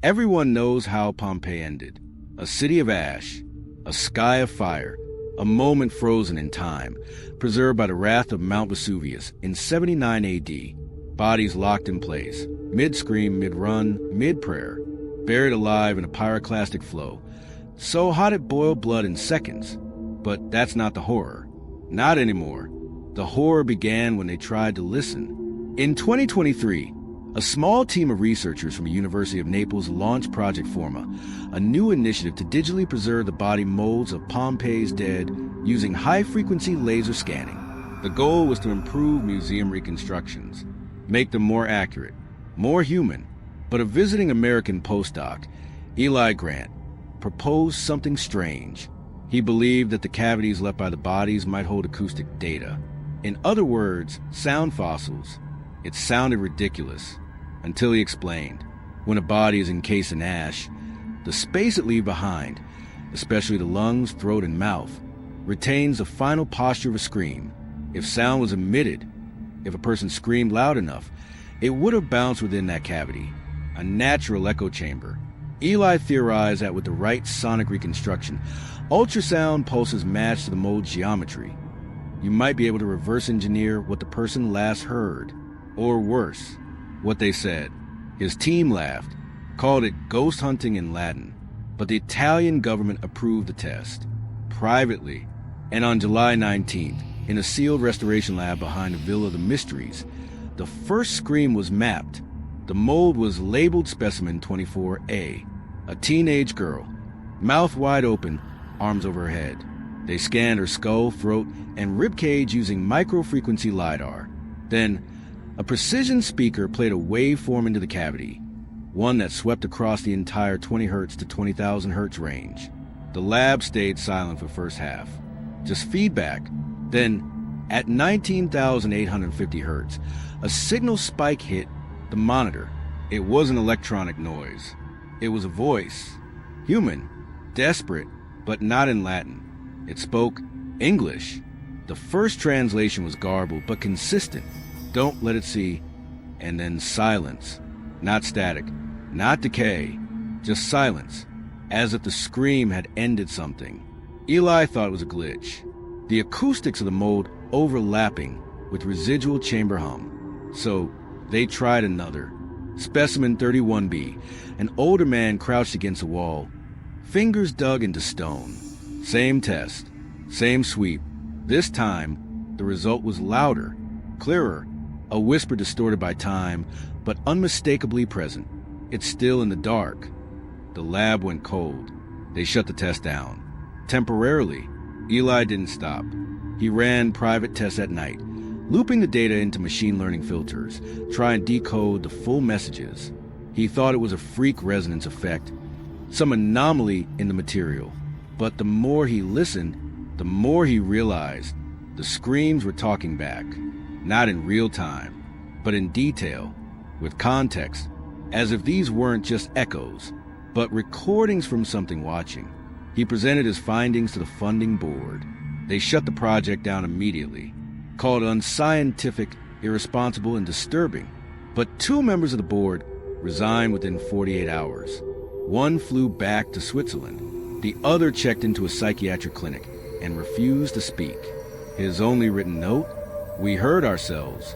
Everyone knows how Pompeii ended. A city of ash, a sky of fire, a moment frozen in time, preserved by the wrath of Mount Vesuvius in 79 AD. Bodies locked in place, mid-scream, mid-run, mid-prayer, buried alive in a pyroclastic flow, so hot it boiled blood in seconds. But that's not the horror. Not anymore. The horror began when they tried to listen. In 2023, a small team of researchers from the University of Naples launched Project Forma, a new initiative to digitally preserve the body molds of Pompeii's dead using high-frequency laser scanning. The goal was to improve museum reconstructions, make them more accurate, more human. But a visiting American postdoc, Eli Grant, proposed something strange. He believed that the cavities left by the bodies might hold acoustic data. In other words, sound fossils. It sounded ridiculous, until he explained. When a body is encased in ash, the space it leaves behind, especially the lungs, throat, and mouth, retains the final posture of a scream. If sound was emitted, if a person screamed loud enough, it would have bounced within that cavity, a natural echo chamber. Eli theorized that with the right sonic reconstruction, ultrasound pulses matched to the mold's geometry, you might be able to reverse engineer what the person last heard, or worse, what they said. His team laughed, called it ghost hunting in Latin, but the Italian government approved the test, privately, and on July 19th, in a sealed restoration lab behind the Villa of the Mysteries, the first scream was mapped. The mold was labeled Specimen 24A, a teenage girl, mouth wide open, arms over her head. They scanned her skull, throat, and ribcage using micro-frequency LiDAR. Then, a precision speaker played a waveform into the cavity, one that swept across the entire 20 Hz to 20,000 Hz range. The lab stayed silent for the first half, just feedback. Then, at 19,850 Hz, a signal spike hit the monitor. It wasn't electronic noise. It was a voice. Human. Desperate, but not in Latin. It spoke English. The first translation was garbled, but consistent. Don't let it see. And then silence. Not static. Not decay. Just silence. As if the scream had ended something. Eli thought it was a glitch. The acoustics of the mold overlapping with residual chamber hum. So they tried another. Specimen 31B, an older man crouched against a wall, fingers dug into stone. Same test, same sweep. This time, the result was louder, clearer, a whisper distorted by time, but unmistakably present. It's still in the dark. The lab went cold. They shut the test down. Temporarily, Eli didn't stop. He ran private tests at night, looping the data into machine learning filters, trying to decode the full messages. He thought it was a freak resonance effect, some anomaly in the material. But the more he listened, the more he realized the screams were talking back, not in real time, but in detail, with context, as if these weren't just echoes, but recordings from something watching. He presented his findings to the funding board. They shut the project down immediately, called unscientific, irresponsible, and disturbing. But 2 members of the board resigned within 48 hours. One flew back to Switzerland. The other checked into a psychiatric clinic and refused to speak. His only written note, "We heard ourselves."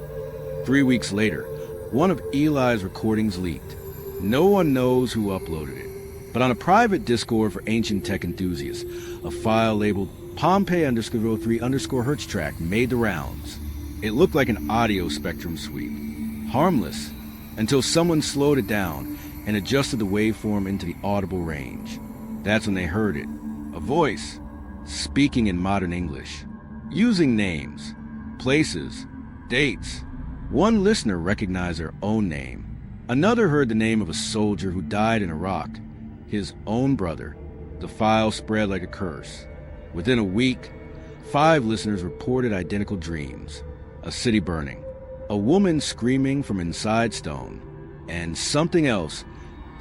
3 weeks later, one of Eli's recordings leaked. No one knows who uploaded it. But on a private Discord for ancient tech enthusiasts, a file labeled Pompeii_03_Hertz track made the rounds. It looked like an audio spectrum sweep. Harmless, until someone slowed it down and adjusted the waveform into the audible range. That's when they heard it. A voice, speaking in modern English, using names, places, dates. One listener recognized their own name. Another heard the name of a soldier who died in Iraq, his own brother. The file spread like a curse. Within a week, 5 listeners reported identical dreams. A city burning, a woman screaming from inside stone, and something else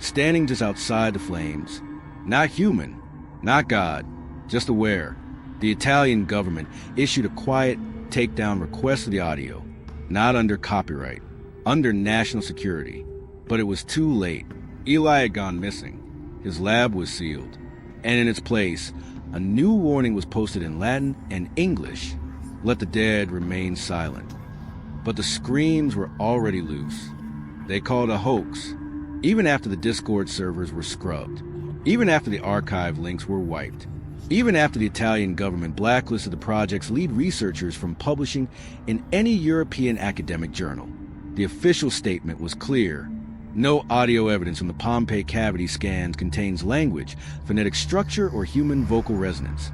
standing just outside the flames. Not human, not God, just aware. The Italian government issued a quiet takedown request of the audio, not under copyright, under national security. But it was too late. Eli had gone missing. His lab was sealed. And in its place, a new warning was posted in Latin and English: let the dead remain silent. But the screams were already loose. They called a hoax, even after the Discord servers were scrubbed, even after the archive links were wiped, even after the Italian government blacklisted the project's lead researchers from publishing in any European academic journal. The official statement was clear. No audio evidence from the Pompeii cavity scans contains language, phonetic structure, or human vocal resonance.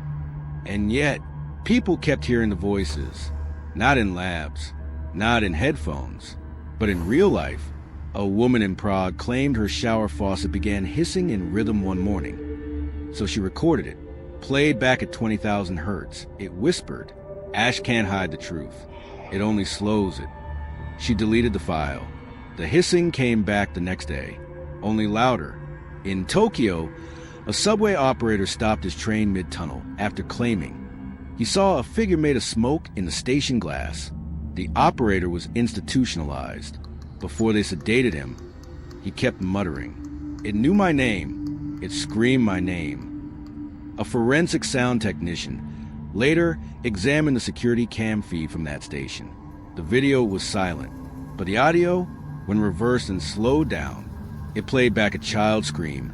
And yet, people kept hearing the voices, not in labs, not in headphones, but in real life. A woman in Prague claimed her shower faucet began hissing in rhythm one morning. So she recorded it, played back at 20,000 hertz. It whispered, "Ash can't hide the truth. It only slows it." She deleted the file. The hissing came back the next day, only louder. In Tokyo, a subway operator stopped his train mid-tunnel after claiming he saw a figure made of smoke in the station glass. The operator was institutionalized. Before they sedated him, he kept muttering, "It knew my name. It screamed my name." A forensic sound technician later examined the security cam feed from that station. The video was silent, but the audio, when reversed and slowed down, it played back a child's scream,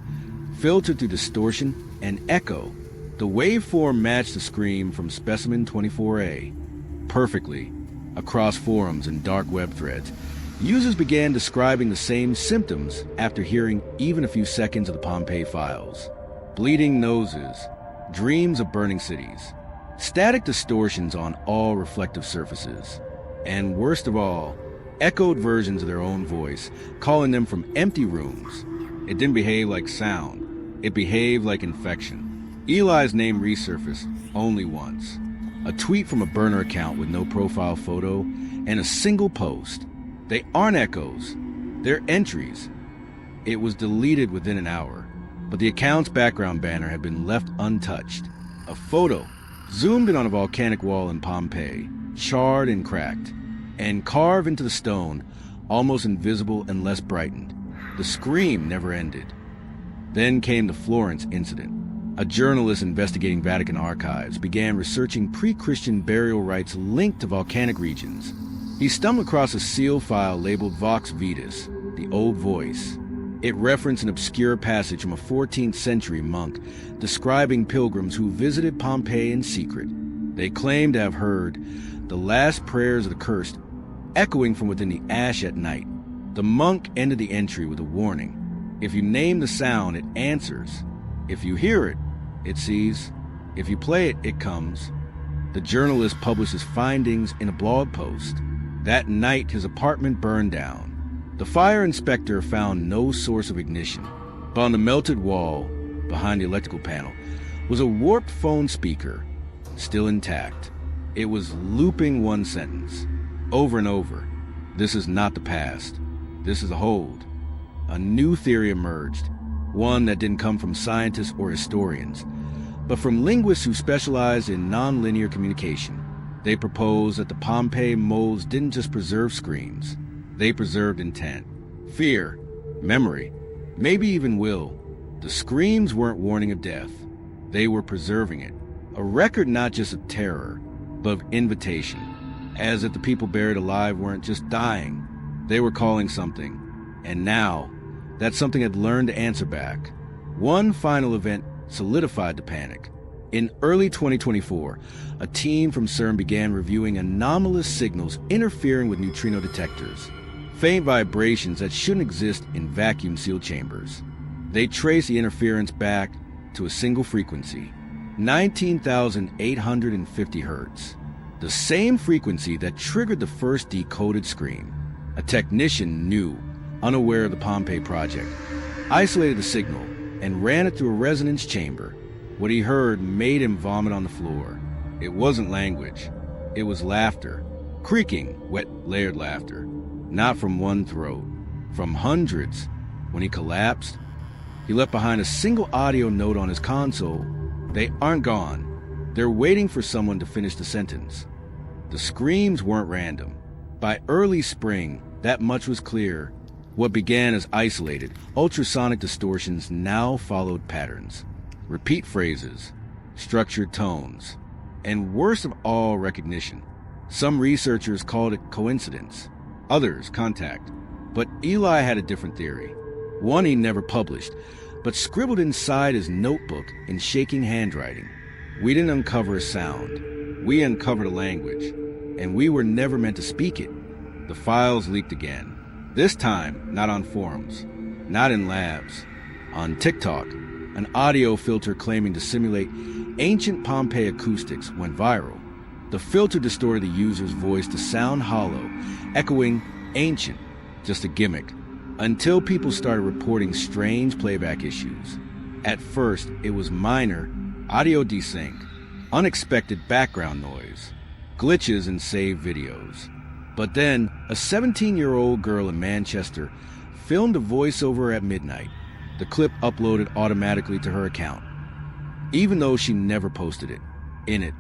filtered through distortion and echo. The waveform matched the scream from Specimen 24A perfectly. Across forums and dark web threads, users began describing the same symptoms after hearing even a few seconds of the Pompeii files. Bleeding noses, dreams of burning cities, static distortions on all reflective surfaces, and worst of all, echoed versions of their own voice, calling them from empty rooms. It didn't behave like sound. It behaved like infection. Eli's name resurfaced only once. A tweet from a burner account with no profile photo and a single post. They aren't echoes. They're entries. It was deleted within an hour, but the account's background banner had been left untouched. A photo zoomed in on a volcanic wall in Pompeii, charred and cracked, and carved into the stone, almost invisible unless brightened. The scream never ended. Then came the Florence incident. A journalist investigating Vatican archives began researching pre-Christian burial rites linked to volcanic regions. He stumbled across a sealed file labeled Vox Vetus, the old voice. It referenced an obscure passage from a 14th century monk describing pilgrims who visited Pompeii in secret. They claimed to have heard the last prayers of the cursed echoing from within the ash at night. The monk ended the entry with a warning. If you name the sound, it answers. If you hear it, it sees. If you play it, it comes. The journalist published his findings in a blog post. That night, his apartment burned down. The fire inspector found no source of ignition, but on the melted wall, behind the electrical panel, was a warped phone speaker, still intact. It was looping one sentence, over and over. This is not the past. This is a hold. A new theory emerged, one that didn't come from scientists or historians, but from linguists who specialized in nonlinear communication. They proposed that the Pompeii molds didn't just preserve screams, they preserved intent, fear, memory, maybe even will. The screams weren't warning of death, they were preserving it. A record not just of terror, but of invitation, as if the people buried alive weren't just dying, they were calling something. And now, that something had learned to answer back. One final event solidified the panic. In early 2024, a team from CERN began reviewing anomalous signals interfering with neutrino detectors, faint vibrations that shouldn't exist in vacuum-sealed chambers. They traced the interference back to a single frequency, 19,850 hertz, the same frequency that triggered the first decoded scream. A technician knew, unaware of the Pompeii project, isolated the signal and ran it through a resonance chamber. What he heard made him vomit on the floor. It wasn't language. It was laughter. Creaking, wet, layered laughter. Not from one throat. From hundreds. When he collapsed, he left behind a single audio note on his console. They aren't gone. They're waiting for someone to finish the sentence. The screams weren't random. By early spring, that much was clear. What began as isolated, ultrasonic distortions now followed patterns, repeat phrases, structured tones, and worst of all, recognition. Some researchers called it coincidence, others contact. But Eli had a different theory, one he never published, but scribbled inside his notebook in shaking handwriting. We didn't uncover a sound. We uncovered a language, and we were never meant to speak it. The files leaked again. This time, not on forums, not in labs, on TikTok. An audio filter claiming to simulate ancient Pompeii acoustics went viral. The filter distorted the user's voice to sound hollow, echoing ancient, just a gimmick, until people started reporting strange playback issues. At first, it was minor, audio desync, unexpected background noise, glitches in saved videos. But then, a 17-year-old girl in Manchester filmed a voiceover at midnight. The clip uploaded automatically to her account, even though she never posted it. In it,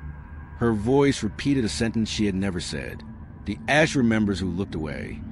her voice repeated a sentence she had never said. The Ash remembers who looked away.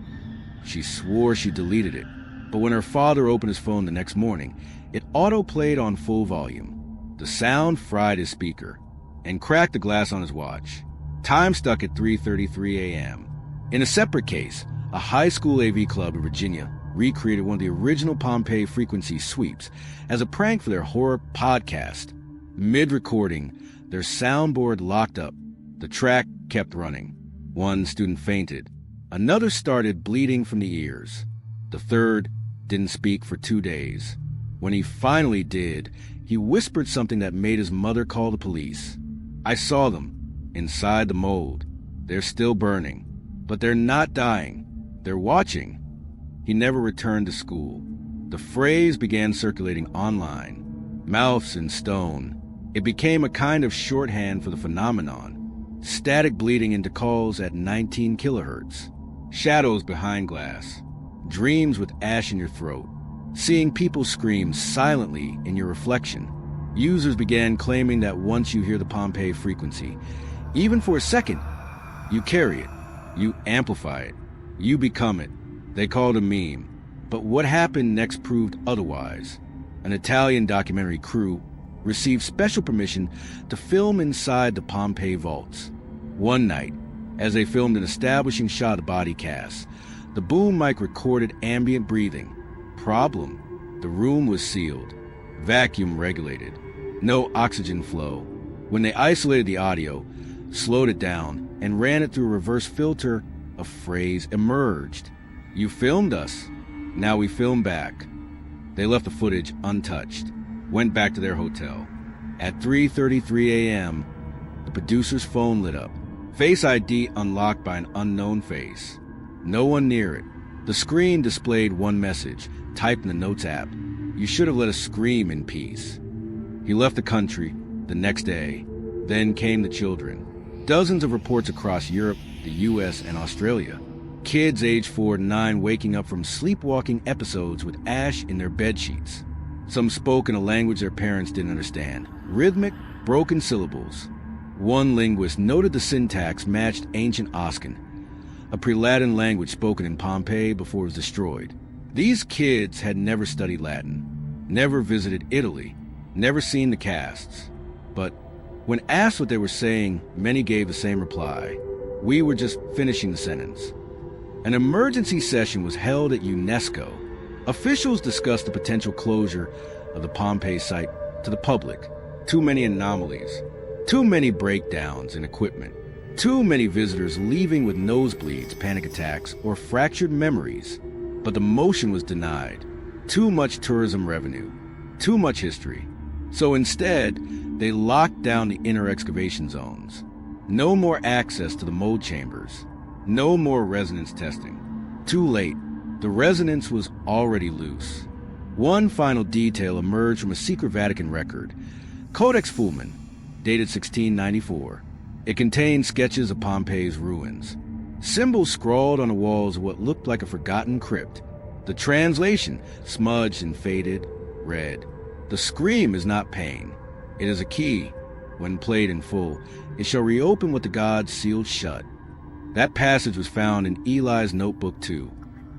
She swore she deleted it, but when her father opened his phone the next morning, it auto-played on full volume. The sound fried his speaker and cracked the glass on his watch. Time stuck at 3:33 a.m. In a separate case, a high school AV club in Virginia recreated one of the original Pompeii frequency sweeps as a prank for their horror podcast. Mid-recording, their soundboard locked up. The track kept running. One student fainted. Another started bleeding from the ears. The third didn't speak for 2 days. When he finally did, he whispered something that made his mother call the police. I saw them, inside the mold. They're still burning, but they're not dying. They're watching. He never returned to school. The phrase began circulating online. Mouths in stone. It became a kind of shorthand for the phenomenon. Static bleeding into calls at 19 kilohertz. Shadows behind glass. Dreams with ash in your throat. Seeing people scream silently in your reflection. Users began claiming that once you hear the Pompeii frequency, even for a second, you carry it. You amplify it. You become it. They called a meme. But what happened next proved otherwise. An Italian documentary crew received special permission to film inside the Pompeii vaults. One night, as they filmed an establishing shot of the body cast, the boom mic recorded ambient breathing. Problem: the room was sealed, vacuum regulated, no oxygen flow. When they isolated the audio, slowed it down, and ran it through a reverse filter, a phrase emerged. You filmed us. Now we film back. They left the footage untouched, went back to their hotel. At 3:33 a.m., the producer's phone lit up. Face ID unlocked by an unknown face. No one near it. The screen displayed one message, typed in the Notes app. You should have let us scream in peace. He left the country the next day. Then came the children. Dozens of reports across Europe, the US, and Australia. Kids aged 4 to 9 waking up from sleepwalking episodes with ash in their bedsheets. Some spoke in a language their parents didn't understand. Rhythmic, broken syllables. One linguist noted the syntax matched ancient Oscan, a pre-Latin language spoken in Pompeii before it was destroyed. These kids had never studied Latin, never visited Italy, never seen the casts. But when asked what they were saying, many gave the same reply. We were just finishing the sentence. An emergency session was held at UNESCO. Officials discussed the potential closure of the Pompeii site to the public. Too many anomalies, too many breakdowns in equipment, too many visitors leaving with nosebleeds, panic attacks, or fractured memories. But the motion was denied. Too much tourism revenue, too much history. So instead, they locked down the inner excavation zones. No more access to the mold chambers. No more resonance testing. Too late. The resonance was already loose. One final detail emerged from a secret Vatican record. Codex Fulmen, dated 1694. It contained sketches of Pompeii's ruins. Symbols scrawled on the walls of what looked like a forgotten crypt. The translation, smudged and faded, read, "The scream is not pain. It is a key. When played in full, it shall reopen what the gods sealed shut." That passage was found in Eli's notebook too.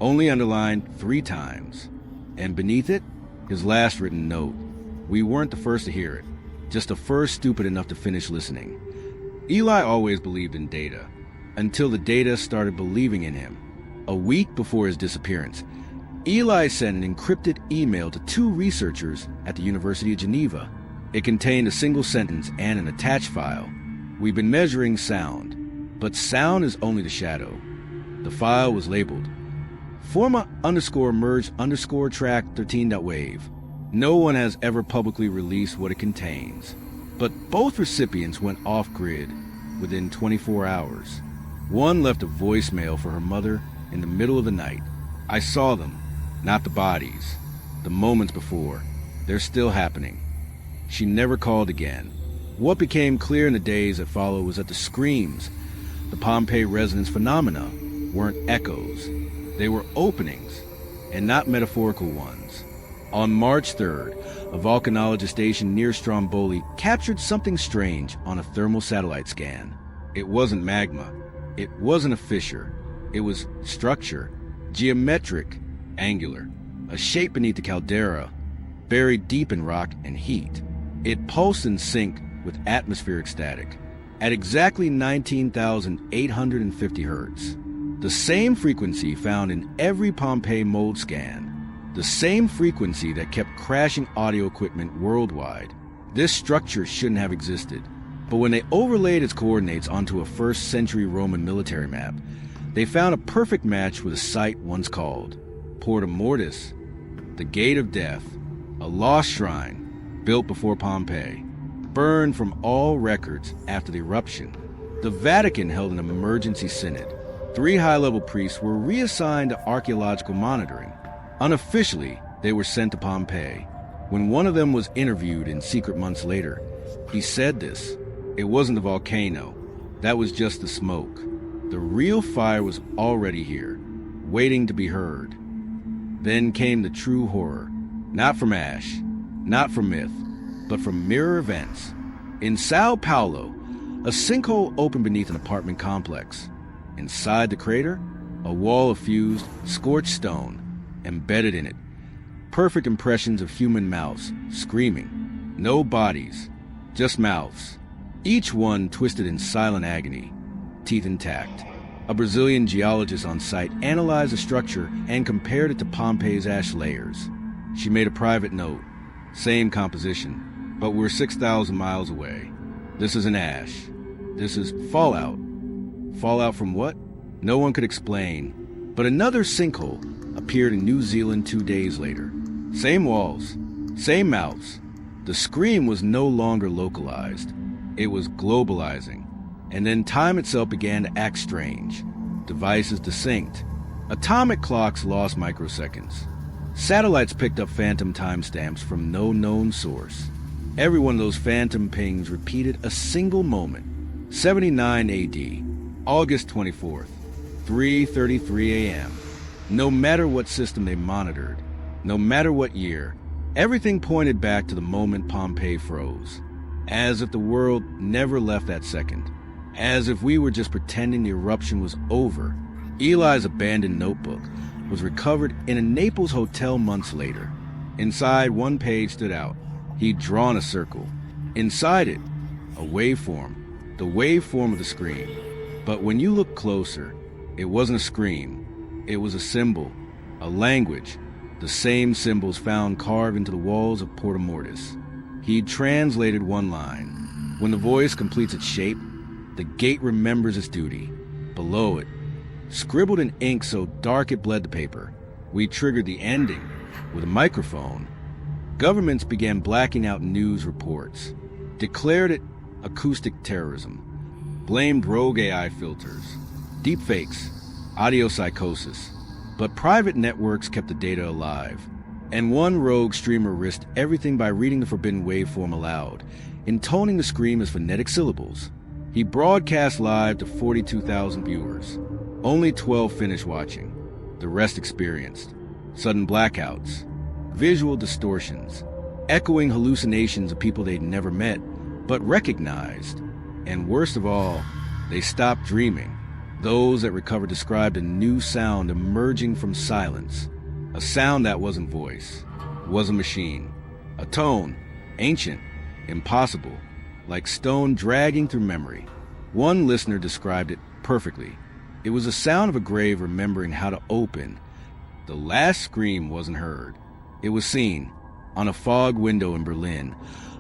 only underlined 3 times. And beneath it, his last written note. We weren't the first to hear it, just the first stupid enough to finish listening. Eli always believed in data, until the data started believing in him. A week before his disappearance, Eli sent an encrypted email to 2 researchers at the University of Geneva. It contained a single sentence and an attached file. We've been measuring sound, but sound is only the shadow. The file was labeled forma_merge_track 13.wave. No one has ever publicly released what it contains, but both recipients went off-grid within 24 hours. One left a voicemail for her mother in the middle of the night. I saw them, not the bodies, the moments before. They're still happening. She never called again. What became clear in the days that followed was that the screams, the Pompeii resonance phenomena, weren't echoes. They were openings, and not metaphorical ones. On March 3rd, a volcanologist station near Stromboli captured something strange on a thermal satellite scan. It wasn't magma. It wasn't a fissure. It was structure, geometric, angular, a shape beneath the caldera, buried deep in rock and heat. It pulsed in sync with atmospheric static at exactly 19,850 hertz. The same frequency found in every Pompeii mold scan. The same frequency that kept crashing audio equipment worldwide. This structure shouldn't have existed. But when they overlaid its coordinates onto a 1st century Roman military map, they found a perfect match with a site once called Porta Mortis, the Gate of Death, a lost shrine built before Pompeii, burned from all records after the eruption. The Vatican held an emergency synod. 3 high-level priests were reassigned to archaeological monitoring. Unofficially, they were sent to Pompeii. When one of them was interviewed in secret months later, he said this: it wasn't the volcano, that was just the smoke. The real fire was already here, waiting to be heard. Then came the true horror, not from ash, not from myth, but from mirror events. In Sao Paulo, a sinkhole opened beneath an apartment complex. Inside the crater, a wall of fused, scorched stone. Embedded in it, perfect impressions of human mouths, screaming. No bodies, just mouths. Each one twisted in silent agony, teeth intact. A Brazilian geologist on site analyzed the structure and compared it to Pompeii's ash layers. She made a private note. Same composition, but we're 6,000 miles away. This isn't ash. This is fallout. Fallout from what? No one could explain. But another sinkhole appeared in New Zealand 2 days later. Same walls, same mouths. The scream was no longer localized. It was globalizing. And then time itself began to act strange. Devices desynced. Atomic clocks lost microseconds. Satellites picked up phantom timestamps from no known source. Every one of those phantom pings repeated a single moment. 79 AD, August 24th, 3:33 a.m. No matter what system they monitored, no matter what year, everything pointed back to the moment Pompeii froze. As if the world never left that second. As if we were just pretending the eruption was over. Eli's abandoned notebook was recovered in a Naples hotel months later. Inside, one page stood out. He'd drawn a circle. Inside it, a waveform. The waveform of the scream. But when you look closer, it wasn't a scream. It was a symbol, a language, the same symbols found carved into the walls of Porta Mortis. He translated one line. When the voice completes its shape, the gate remembers its duty. Below it, scribbled in ink so dark it bled the paper, we triggered the ending with a microphone. Governments began blacking out news reports, declared it acoustic terrorism, blamed rogue AI filters, deepfakes, audio psychosis. But private networks kept the data alive. And one rogue streamer risked everything by reading the forbidden waveform aloud, intoning the scream as phonetic syllables. He broadcast live to 42,000 viewers. Only 12 finished watching. The rest experienced sudden blackouts, visual distortions, echoing hallucinations of people they'd never met, but recognized. And worst of all, they stopped dreaming. Those that recovered described a new sound emerging from silence. A sound that wasn't voice, wasn't machine. A tone, ancient, impossible, like stone dragging through memory. One listener described it perfectly. It was the sound of a grave remembering how to open. The last scream wasn't heard. It was seen. On a fog window in Berlin,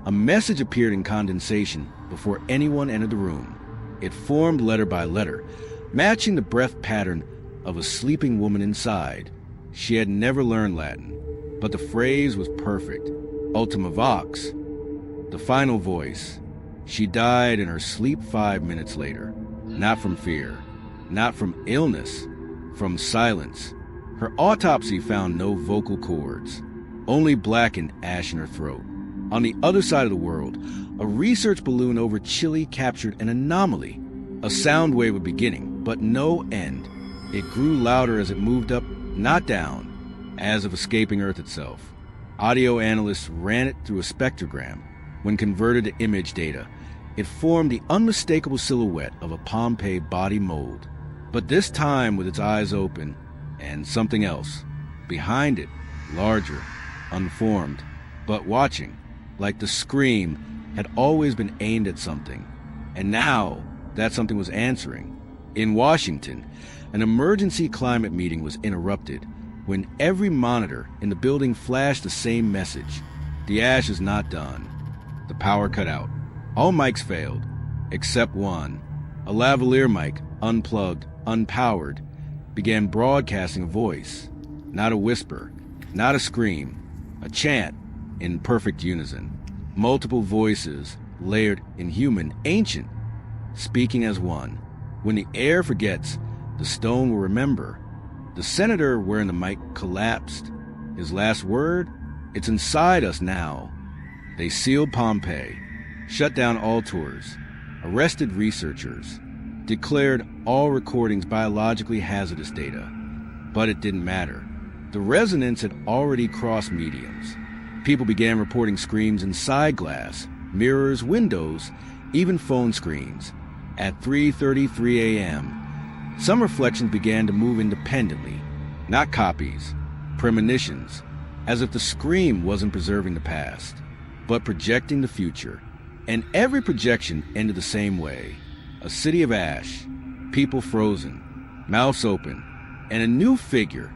a message appeared in condensation before anyone entered the room. It formed letter by letter, matching the breath pattern of a sleeping woman inside. She had never learned Latin, but the phrase was perfect. Ultima vox, the final voice. She died in her sleep 5 minutes later, not from fear, not from illness, from silence. Her autopsy found no vocal cords, only blackened ash in her throat. On the other side of the world, a research balloon over Chile captured an anomaly, a sound wave of beginning, but no end. It grew louder as it moved up, not down, as if escaping Earth itself. Audio analysts ran it through a spectrogram. When converted to image data, it formed the unmistakable silhouette of a Pompeii body mold. But this time with its eyes open, and something else. Behind it, larger, unformed, but watching, like the scream had always been aimed at something. And now, that something was answering. In Washington, an emergency climate meeting was interrupted when every monitor in the building flashed the same message. The ash is not done. The power cut out. All mics failed, except one. A lavalier mic, unplugged, unpowered, began broadcasting a voice. Not a whisper, not a scream, a chant in perfect unison. Multiple voices, layered, inhuman, ancient, speaking as one. When the air forgets, the stone will remember. The senator wearing the mic collapsed. His last word? It's inside us now. They sealed Pompeii, shut down all tours, arrested researchers, declared all recordings biologically hazardous data. But it didn't matter. The resonance had already crossed mediums. People began reporting screams inside glass, mirrors, windows, even phone screens. At 3:33 a.m., some reflections began to move independently, not copies, premonitions, as if the scream wasn't preserving the past, but projecting the future. And every projection ended the same way. A city of ash, people frozen, mouths open, and a new figure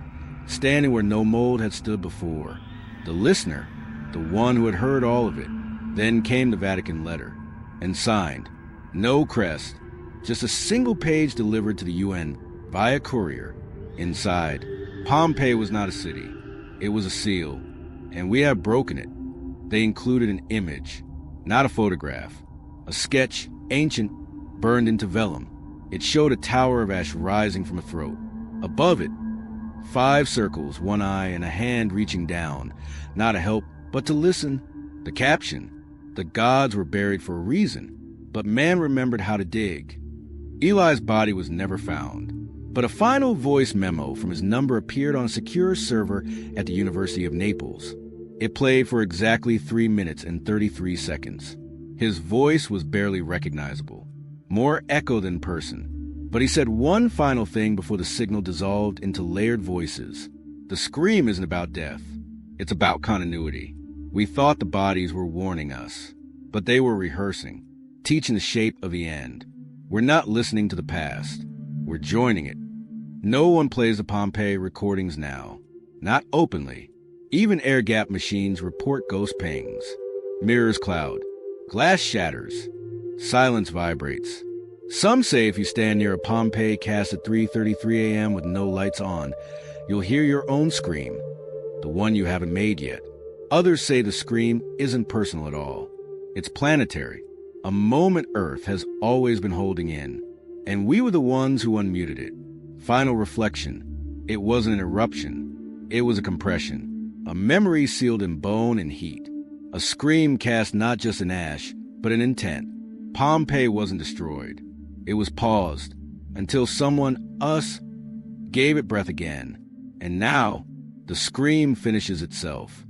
standing where no mold had stood before. The listener, the one who had heard all of it. Then came the Vatican letter, and signed. No crest, just a single page delivered to the UN via courier. Inside, Pompeii was not a city. It was a seal, and we have broken it. They included an image, not a photograph. A sketch, ancient, burned into vellum. It showed a tower of ash rising from a throat. Above it, 5 circles, one eye, and a hand reaching down, not to help, but to listen. The caption, the gods were buried for a reason, but man remembered how to dig. Eli's body was never found, but a final voice memo from his number appeared on a secure server at the University of Naples. It played for exactly 3 minutes and 33 seconds. His voice was barely recognizable, more echo than person. But he said one final thing before the signal dissolved into layered voices. The scream isn't about death. It's about continuity. We thought the bodies were warning us, but they were rehearsing, teaching the shape of the end. We're not listening to the past. We're joining it. No one plays the Pompeii recordings now. Not openly. Even air-gap machines report ghost pings. Mirrors cloud. Glass shatters. Silence vibrates. Some say if you stand near a Pompeii cast at 3:33 a.m. with no lights on, you'll hear your own scream, the one you haven't made yet. Others say the scream isn't personal at all. It's planetary, a moment Earth has always been holding in, and we were the ones who unmuted it. Final reflection. It wasn't an eruption. It was a compression, a memory sealed in bone and heat, a scream cast not just in ash, but in intent. Pompeii wasn't destroyed. It was paused until someone, us, gave it breath again. And now, the scream finishes itself.